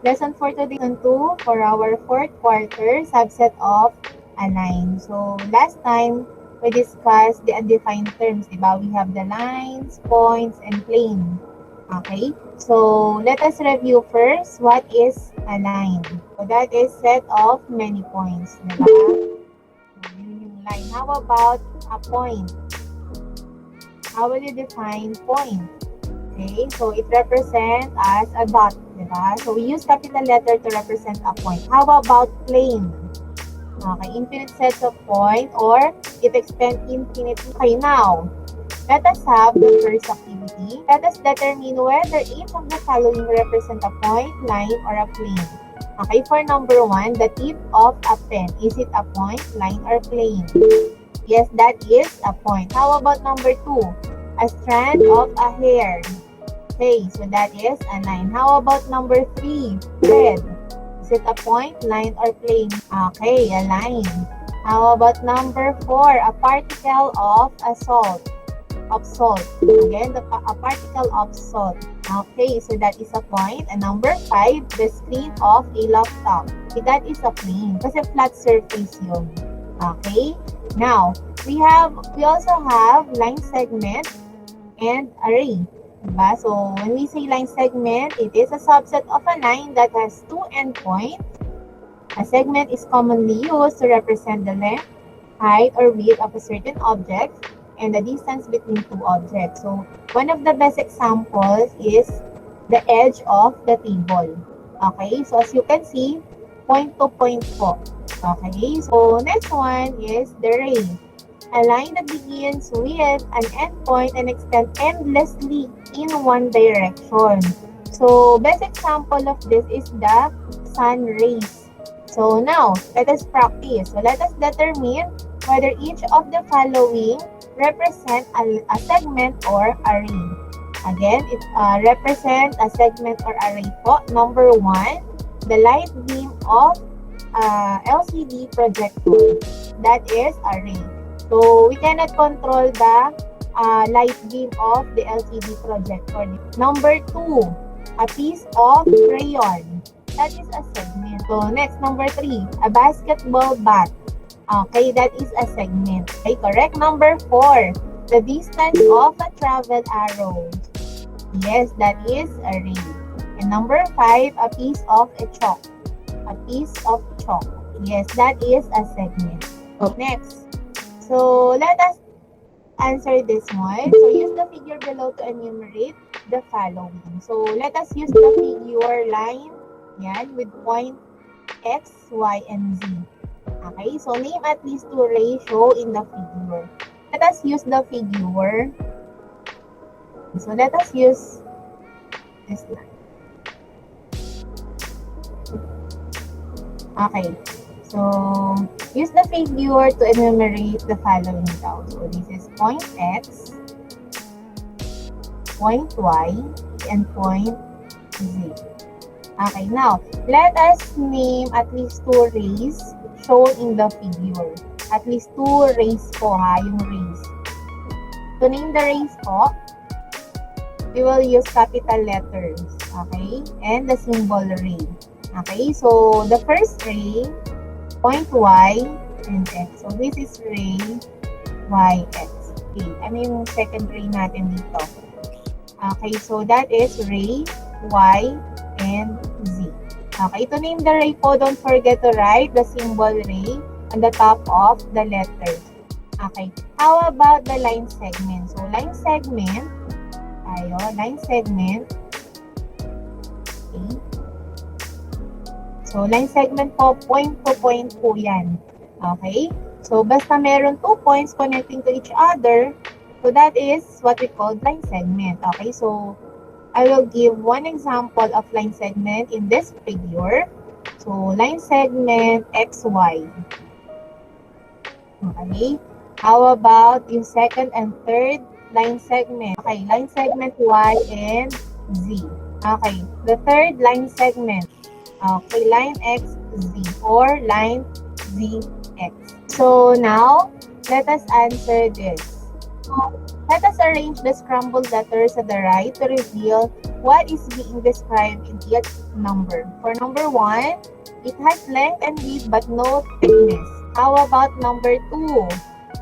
Lesson for today, lesson 2 for our fourth quarter, subset of a line. So, last time, we discussed the undefined terms, diba? We have the lines, points, and plane. Okay? So, let us review first what is a line. So, that is set of many points, diba? So, yun yung line. How about a point? How will you define point? Okay, so it represents as a dot, diba? So we use capital letter to represent a point. How about plane? Okay, infinite sets of point or it extends infinitely. Okay, now, let us have the first activity. Let us determine whether each of the following represent a point, line, or a plane. Okay, for number 1, the tip of a pen. Is it a point, line, or plane? Yes, that is a point. How about number 2? A strand of a hair. Okay, so that is a line. How about number 3? Thread. Is it a point, line, or plane? Okay, a line. How about number 4? A particle of a salt. Of salt. Again, a particle of salt. Okay, so that is a point. And number 5, the screen of a laptop. Okay, that is a plane. Kasi flat surface yun. Okay? Now, we also have line segment and array. Diba? So, when we say line segment, it is a subset of a line that has two endpoints. A segment is commonly used to represent the length, height, or width of a certain object and the distance between two objects. So, one of the best examples is the edge of the table. Okay? So, as you can see, point to point po. Okay? So, next one is the ray. A line that begins with an endpoint and extends endlessly in one direction. So, best example of this is the sun rays. So, now, let us practice. So, let us determine whether each of the following represent a segment or array. Again, it represent a segment or array po. Number 1, the light beam of LCD projector. That is array. So, we cannot control the light beam of the LCD projector. Number 2, a piece of crayon. That is a segment. So, next, number 3, a basketball bat. Okay, that is a segment. Okay, correct. Number 4, the distance of a travel arrow. Yes, that is a ray. And number 5, a piece of a chalk. A piece of chalk. Yes, that is a segment. Next. So, let us answer this one. So, use the figure below to enumerate the following. So, let us use the figure line yan, with point X, Y, and Z. Okay? So, name at least two rays shown in the figure. Let us use the figure. So, let us use this line. Okay. So, use the figure to enumerate the following daw. So, this is point X, point Y, and point Z. Okay, now, let us name at least two rays shown in the figure. At least two rays po ha, yung rays. To name the rays po, we will use capital letters. Okay? And the symbol ray. Okay, so the first ray, point Y and X. So, this is ray Y, X. Okay, ano yung second ray natin dito? Okay, so that is ray Y and Z. Okay, to name the ray po, don't forget to write the symbol ray on the top of the letters. Okay, how about the line segment? So, line segment, line segment. Okay. So, line segment po, point to point po yan. Okay? So, basta meron 2 points connecting to each other, so that is what we call line segment. Okay? So, I will give one example of line segment in this figure. So, line segment XY. Okay? How about yung second and third line segment? Okay, line segment Y and Z. Okay, the third line segment. Okay, line XZ or line ZX. So now, let us answer this. Let us arrange the scrambled letters at the right to reveal what is being described in number. For number 1, it has length and width but no thickness. How about number 2?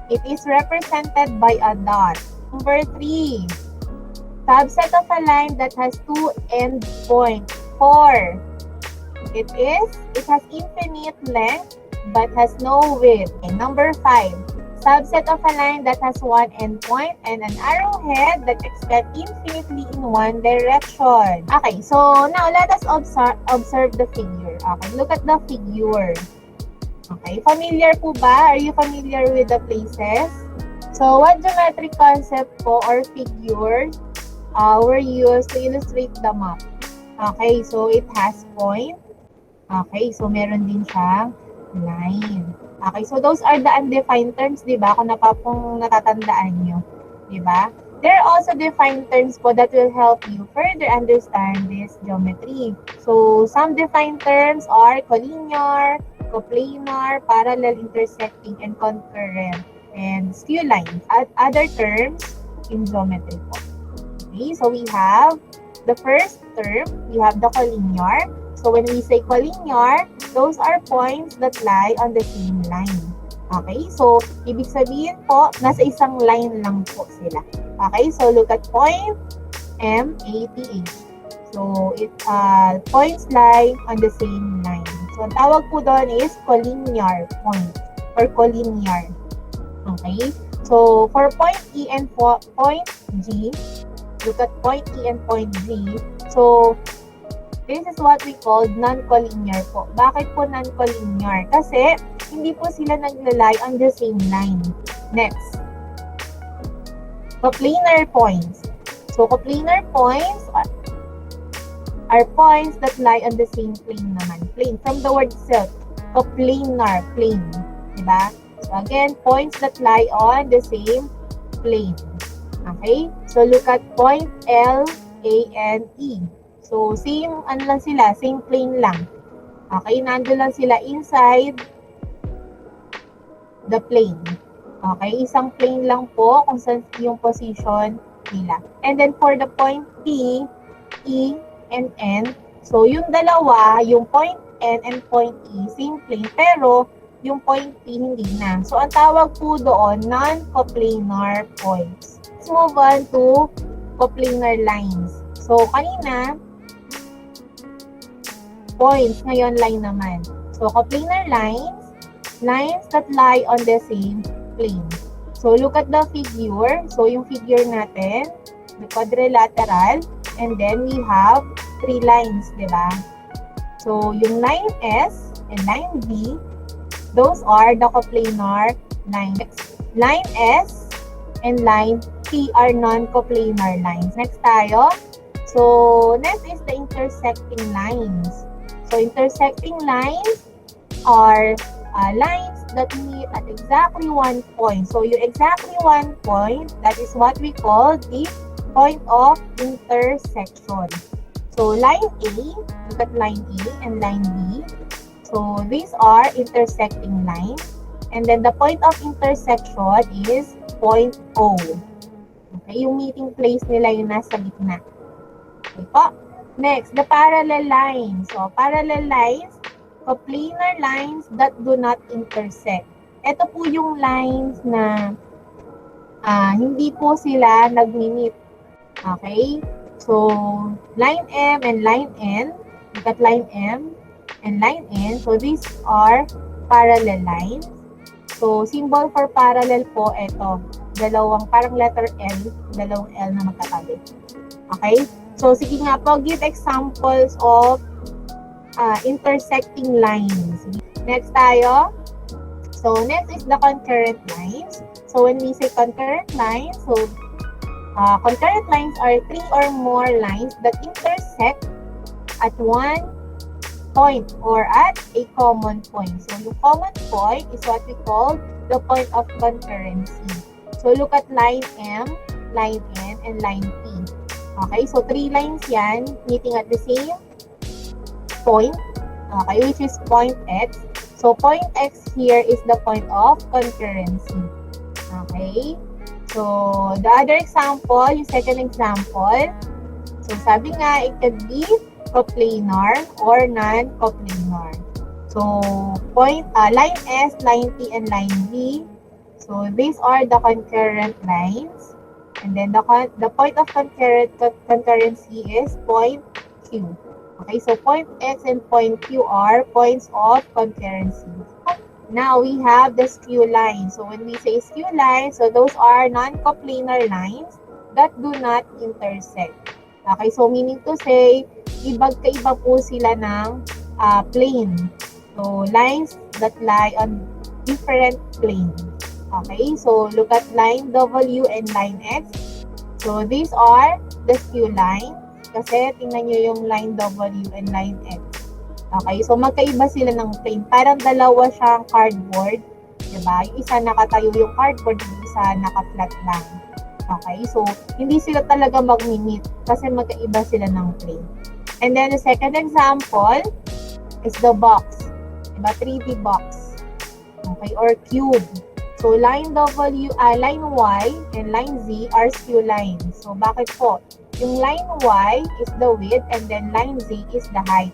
It is represented by a dot. Number 3, subset of a line that has 2 endpoints. 4, it has infinite length but has no width. And number 5, subset of a line that has 1 endpoint and an arrowhead that extends infinitely in one direction. Okay, so now let us observe the figure. Okay, look at the figure. Okay, familiar po ba? Are you familiar with the places? So, what geometric concept po or figure were used to illustrate the map? Okay, so it has point. Okay, so meron din siyang line. Okay, so those are the undefined terms, di ba? Kung natatandaan nyo, di ba? There are also defined terms po that will help you further understand this geometry. So, some defined terms are collinear, coplanar, parallel, intersecting, and concurrent, and skew lines. Other terms in geometry po. Okay, so we have the first term, we have the collinear. So when we say collinear, those are points that lie on the same line. Okay, so ibig sabihin po, nasa isang line lang po sila. Okay, so look at point M-A-T-H. So points lie on the same line. So ang tawag po doon is collinear point or collinear. Okay, so for point E and point G, look at point E and point G. So this is what we call non-collinear po. Bakit po non-collinear? Kasi hindi po sila naglalay on the same line. Next, coplanar points. So coplanar points are points that lie on the same plane naman. Plane, from the word itself, coplanar, plane. Diba? So again, points that lie on the same plane. Okay? So look at point L, A, and E. So, same, lang sila, same plane lang. Okay, nandun lang sila inside the plane. Okay, isang plane lang po kung saan yung position nila. And then, for the point P, E, and N, so yung dalawa, yung point N and point E, same plane, pero yung point P hindi na. So, ang tawag po doon, non-coplanar points. Let's move on to coplanar lines. So, kanina, points, ngayon line naman. So, coplanar lines, lines that lie on the same plane. So, look at the figure. So, yung figure natin, the quadrilateral, and then we have 3 lines, di ba? So, yung line S and line B, those are the coplanar lines. Line S and line T are non-coplanar lines. Next tayo. So, next is the intersecting lines. So, intersecting lines are lines that meet at exactly 1 point. So, yung exactly 1 point, that is what we call the point of intersection. So, line A, look at line A and line B. So, these are intersecting lines. And then, the point of intersection is point O. Okay, yung meeting place nila yung nasa gitna. Okay po. Next, the parallel lines. So, parallel lines, coplanar lines that do not intersect. Ito po yung lines na hindi po sila nag-meet. Okay? So, line M and line N, look at line M and line N. So, these are parallel lines. So, symbol for parallel po, ito. Dalawang, parang letter L, dalawang L na magkatabi. Okay? So, sige nga po, give examples of intersecting lines. Next tayo. So, next is the concurrent lines. So, when we say concurrent lines, so, concurrent lines are 3 or more lines that intersect at one point or at a common point. So, the common point is what we call the point of concurrency. So, look at line M, line N, and line P. Okay, so 3 lines yan, meeting at the same point, okay, which is point X. So, point X here is the point of concurrency. Okay, so the other example, yung second example, so sabi nga, it could be coplanar or non-coplanar. So, line S, line T, and line V. So, these are the concurrent lines. And then the point of concurrency is point Q. Okay, so point X and point Q are points of concurrency. Now, we have the skew line. So, when we say skew line, so those are non-coplanar lines that do not intersect. Okay, so meaning to say, kaiba po sila ng plane. So, lines that lie on different planes. Okay, so look at line W and line X. So, these are the skew line. Kasi tingnan nyo yung line W and line X. Okay, so magkaiba sila ng plane. Parang dalawa siyang cardboard. Diba? Yung isa nakatayo yung cardboard, yung isa naka-flat lang. Okay, so hindi sila talaga mag-meet kasi magkaiba sila ng plane. And then the second example is the box. Diba? 3D box. Okay, or cube. So line line Y and line Z are skew lines. So bakit po? Yung line Y is the width and then line Z is the height.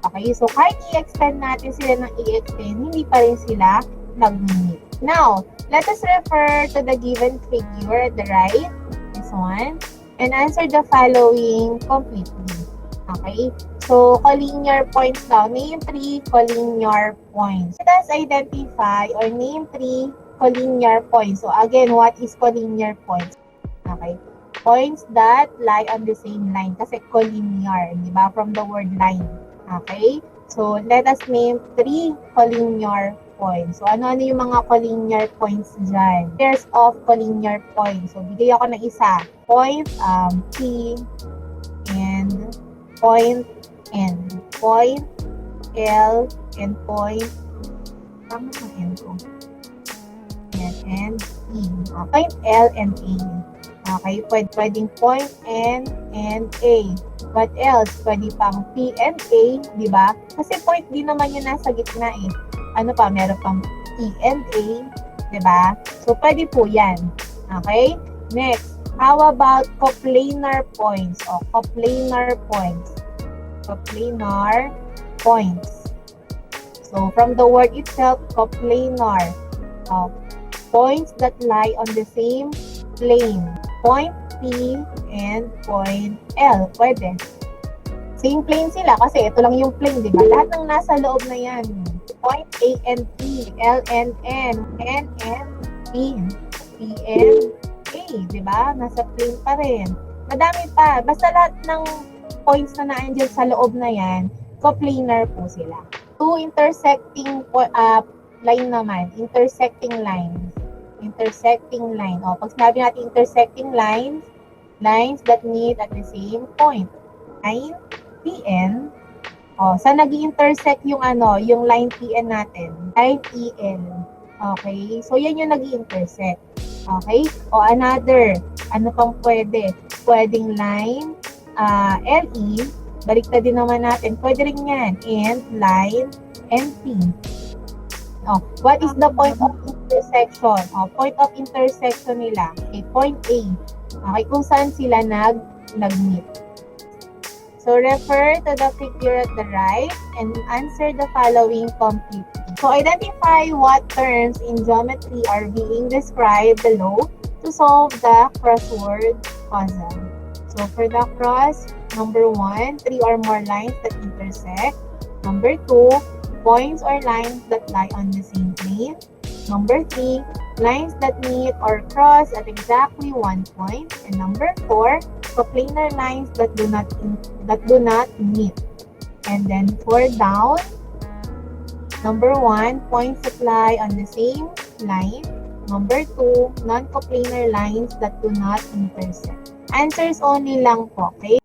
Okay, so kahit i-extend natin sila ng i-extend, hindi pa rin sila nag-meet. Now, let us refer to the given figure at the right, this one, and answer the following completely. Okay, so collinear points daw. Name 3 collinear points. Let us identify or name 3 collinear points. So again, what is collinear points? Okay, points that lie on the same line. Kasi collinear, di ba? From the word line. Okay? So, let us name 3 collinear points. So, ano-ano yung mga collinear points dyan? Pairs of collinear points. So, bigay ako ng isa. Point P and point N. Point L and point tama ang N ko. And E. Point L and A. Okay? Pwedeng point N and A. What else? Pwede pang P and A, di ba? Kasi point din naman yun nasa gitna eh. Ano pa? Meron pang P and A, di ba? So, pwede po yan. Okay? Next, how about coplanar points? O, coplanar points. Coplanar points. So, from the word itself, coplanar. Points that lie on the same plane. Point P and point L. Pwede. Same plane sila kasi ito lang yung plane, di ba? Lahat ng nasa loob na yan. Point A and P, L and N, N and P, P and A, di ba? Nasa plane pa rin. Madami pa. Basta lahat ng points na naandyan sa loob na yan, coplanar po sila. Two intersecting line naman. Intersecting lines. Intersecting line. O, pag sinabi natin intersecting lines, lines that meet at the same point. Line PN. O, saan nag-intersect yung yung line PN natin? Line EL. Okay? So, yan yung nag-intersect. Okay? O, another. Ano pang pwede? Pwedeng line LE. Baliktad din naman natin. Pwede rin yan. And line NP. Oh, what is the point of intersection? Oh, point of intersection nila. Okay, point A. Okay, kung saan sila nag-meet. So, refer to the figure at the right and answer the following completely. So, identify what terms in geometry are being described below to solve the crossword puzzle. So, for the cross, number 1, 3 or more lines that intersect. Number 2, points or lines that lie on the same plane. Number 3, lines that meet or cross at exactly one point. And number 4, coplanar lines that do not meet. And then for down, number 1, points that lie on the same line. Number 2, non-coplanar lines that do not intersect. Answers only lang po, okay?